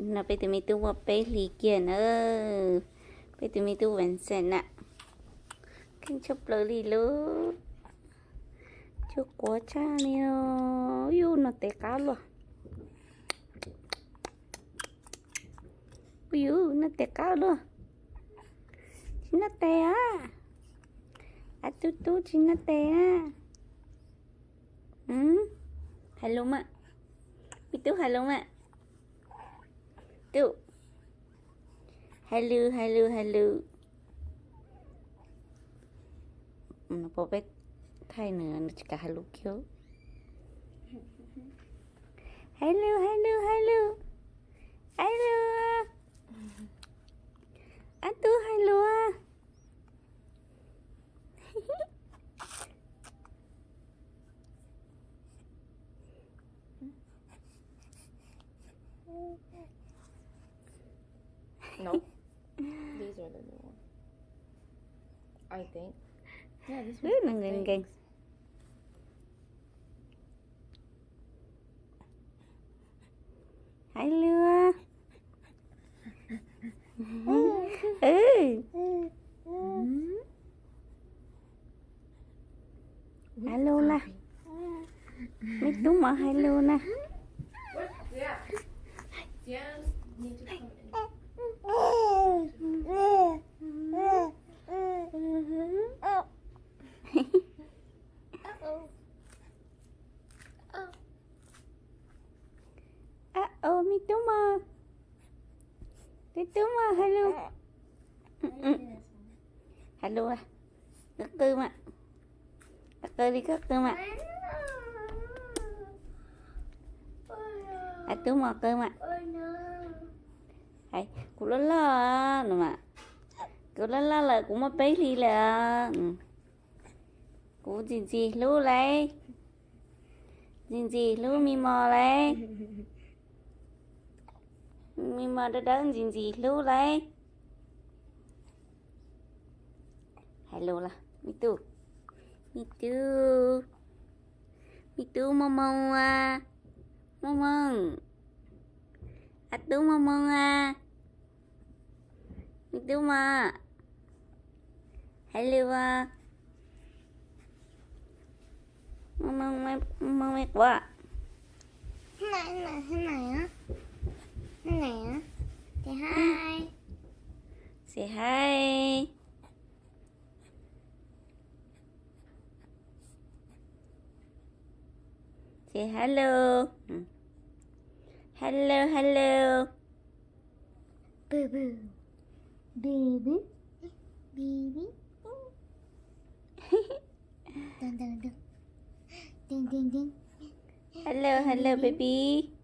nó bây giờ mình tu vào bé lì kia nữa bây giờ mình tu vẫn sen ạ kinh chụp lỡ lì lỡ chụp quá cha nè yêu nó té cá luôn yêu nó té cá luôn chỉ nó té à tu tu chỉ nó té hello mà mình tu hello mà tu hello nó bỏ bé thay nữa nó chỉ cả hello kêu hello anh tu hello No, these are the new ones. I think. Yeah, this one's the gần hello hello nè mấy chú mở hello nè Yeah, need to come in. mấy chú mở hello hello à cất tư mà cất tư đi cất tư mà chú mở cơ mà hay cô lớn lo nữa mà cô lớn lo là cũng mà bé đi là cô gì lú lấy gì lú mi mò lấy mi mò đã đỡ gì lú lấy hello là mi tu mong à mong à tu mong à mi tu mà hello à mong mẹ quá Thế này á. Thì hai. say hi say hello hello Boo boo. Baby. Dun. Ding. hello baby